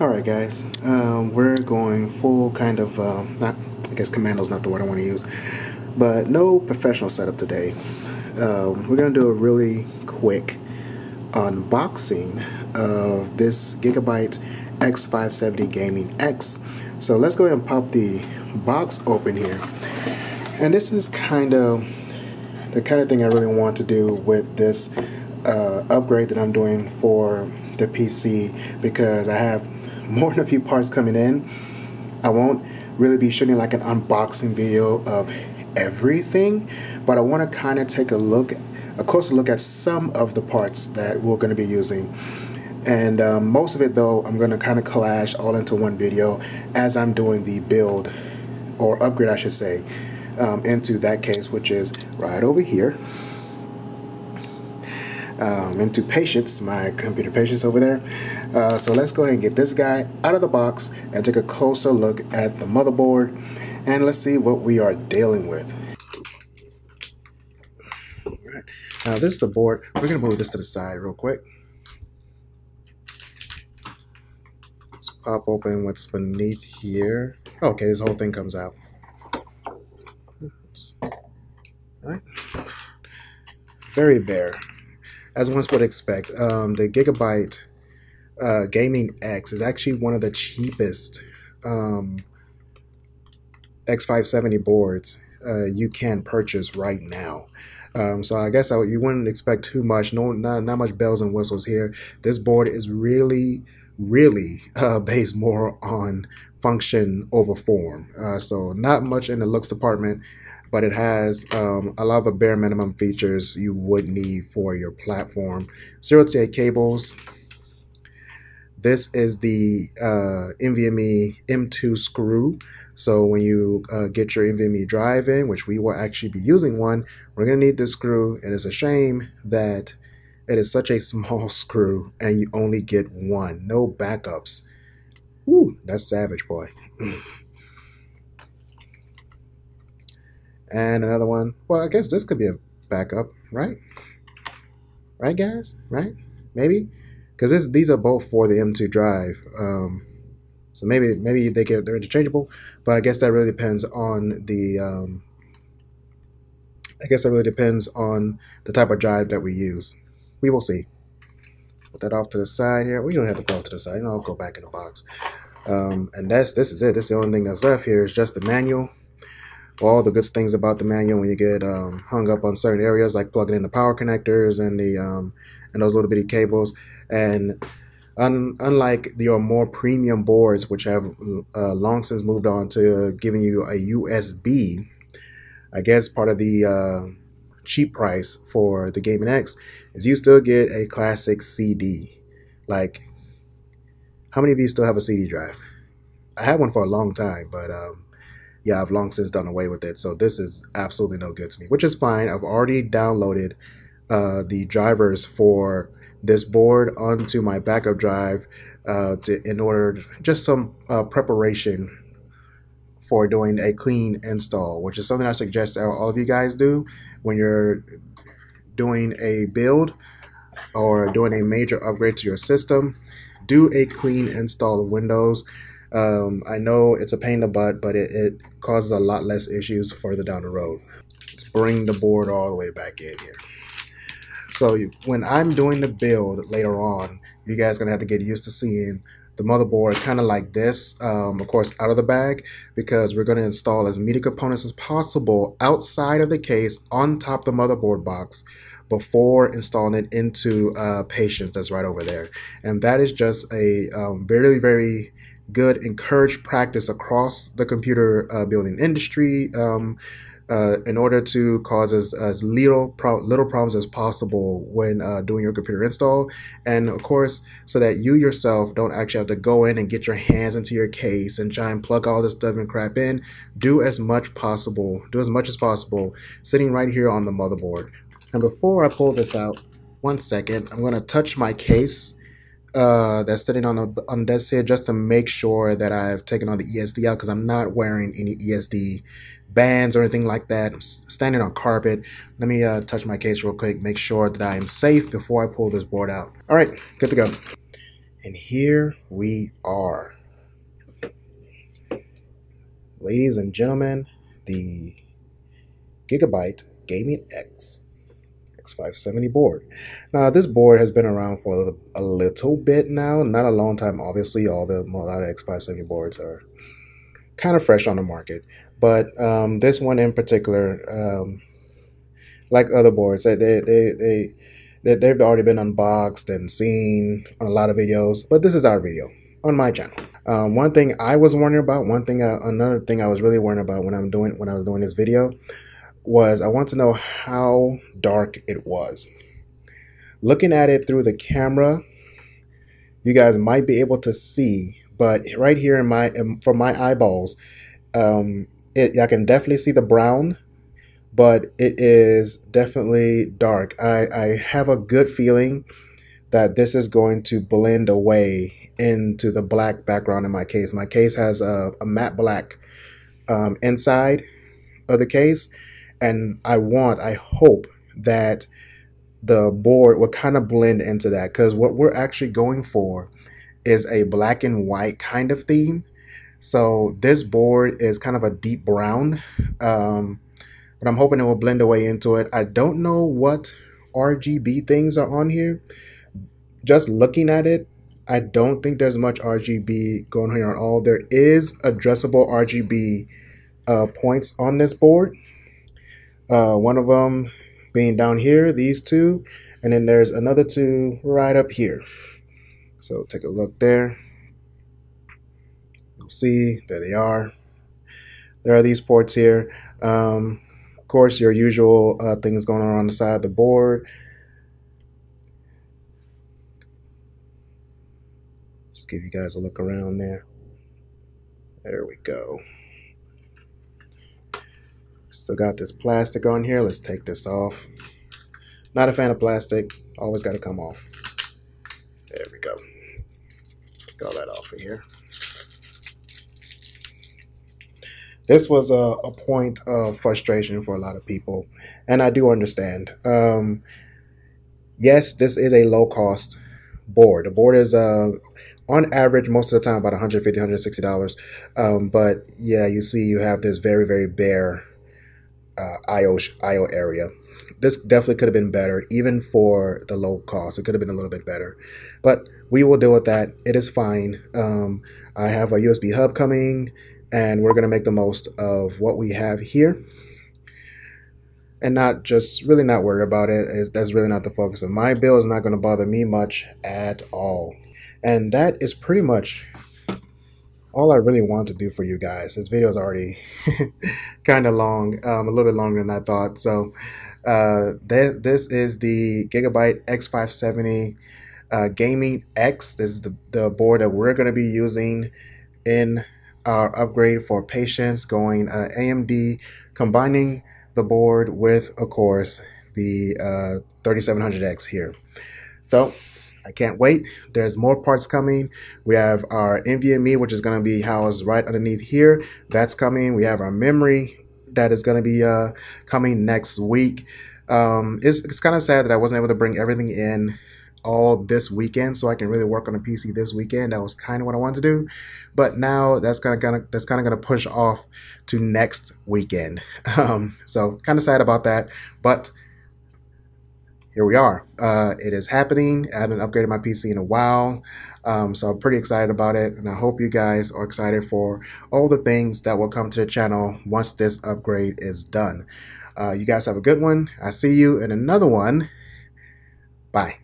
Alright guys, we're going full kind of, not, I guess commando's not the word I want to use, but no professional setup today. We're going to do a really quick unboxing of this Gigabyte X570 Gaming X. So let's go ahead and pop the box open here. And this is kind of the kind of thing I really want to do with this upgrade that I'm doing for the PC, because I have more than a few parts coming in. I won't really be shooting like an unboxing video of everything, but I want to kind of take a closer look at some of the parts that we're going to be using. And most of it though, I'm going to kind of collage all into one video as I'm doing the build, or upgrade I should say, into that case, which is right over here. Into patience, my computer patience over there. So let's go ahead and get this guy out of the box and take a closer look at the motherboard, and let's see what we are dealing with. All right. Now this is the board. We're gonna move this to the side real quick. Let's pop open what's beneath here. Okay, this whole thing comes out. All right. Very bare, as one would expect. The Gigabyte Gaming X is actually one of the cheapest X570 boards you can purchase right now. So I guess you wouldn't expect too much. Not much bells and whistles here. This board is really based more on function over form. So not much in the looks department, but it has a lot of the bare minimum features you would need for your platform. 0 to 8 cables. This is the Nvme M2 Screw. So when you get your Nvme drive in, which we will actually be using one, we're going to need this screw. And it's a shame that it is such a small screw and you only get one. No backups. Woo, that's savage, boy. And another one. Well, I guess this could be a backup, right? Right, guys? Right? Maybe? Because these are both for the M2 drive. So maybe they're interchangeable, but I guess that really depends on the type of drive that we use. We will see. Put that off to the side here. We don't have to go to the side. I'll go back in the box. And this is it. This is the only thing that's left here is just the manual. All the good things about the manual when you get hung up on certain areas, like plugging in the power connectors and the and those little bitty cables. And unlike your more premium boards, which have long since moved on to giving you a USB, I guess part of the cheap price for the Gaming X is you still get a classic CD. Like, how many of you still have a CD drive? I had one for a long time, but yeah, I've long since done away with it. So this is absolutely no good to me, which is fine. I've already downloaded the drivers for this board onto my backup drive in order just some preparation for doing a clean install, which is something I suggest all of you guys do when you're doing a build or doing a major upgrade to your system. Do a clean install of Windows. I know it's a pain in the butt, but it causes a lot less issues further down the road. Let's bring the board all the way back in here. So when I'm doing the build later on, you guys are going to have to get used to seeing the motherboard kind of like this, of course, out of the bag, because we're going to install as many components as possible outside of the case on top of the motherboard box before installing it into Patience that's right over there. And that is just a very good encouraged practice across the computer building industry, in order to cause as little problems as possible when doing your computer install. And of course, so that you yourself don't actually have to go in and get your hands into your case and try and plug all this stuff and crap in. Do as much as possible sitting right here on the motherboard. And before I pull this out, 1 second, I'm going to touch my case that's sitting on the desk here, just to make sure that I've taken all the ESD out, because I'm not wearing any ESD bands or anything like that. I'm standing on carpet. Let me touch my case real quick, make sure that I am safe before I pull this board out. All right, good to go. And here we are. Ladies and gentlemen, the Gigabyte Gaming X X570 board. Now, this board has been around for a little bit now, not a long time. Obviously, a lot of X570 boards are kind of fresh on the market, but this one in particular, like other boards, they've already been unboxed and seen on a lot of videos. But this is our video on my channel. One thing I was wondering about, another thing I was really wondering about when I was doing this video was I want to know how dark it was. Looking at it through the camera, you guys might be able to see, but right here for my eyeballs, I can definitely see the brown, but it is definitely dark. I have a good feeling that this is going to blend away into the black background in my case. My case has a matte black inside of the case, and I hope that the board will kind of blend into that, because what we're actually going for is a black and white kind of theme. So this board is kind of a deep brown, but I'm hoping it will blend away into it. I don't know what RGB things are on here. Just looking at it, I don't think there's much RGB going here at all. There is addressable RGB points on this board. One of them being down here, these two, and then there's another two right up here. So take a look there. You'll see, there they are. There are these ports here. Of course, your usual things going on the side of the board. Just give you guys a look around there. There we go. Still got this plastic on here. Let's take this off. Not a fan of plastic. Always got to come off. There we go. Take all that off of here. This was a point of frustration for a lot of people, and I do understand. Yes, this is a low-cost board. The board is on average most of the time about $150, $160. But yeah, you see you have this very, very bare IO area. This definitely could have been better, even for the low cost. It could have been a little bit better, but we will deal with that. It is fine. I have a USB hub coming, and we're going to make the most of what we have here and really not worry about it. That's really not the focus of my build. It's not going to bother me much at all. And that is pretty much all I really want to do for you guys. This video is already kind of long, a little bit longer than I thought. So this is the Gigabyte X570 Gaming X. This is the board that we're going to be using in our upgrade for patients, going AMD, combining the board with, of course, the 3700X here. So I can't wait. There's more parts coming. We have our Nvme, which is going to be housed right underneath here. That's coming. We have our memory that is going to be coming next week. It's kind of sad that I wasn't able to bring everything in all this weekend so I can really work on a PC this weekend. That was kind of what I wanted to do, but now that's kind of going to push off to next weekend. So kind of sad about that, but here we are. It is happening. I haven't upgraded my PC in a while, so I'm pretty excited about it, and I hope you guys are excited for all the things that will come to the channel once this upgrade is done. You guys have a good one. I'll see you in another one. Bye.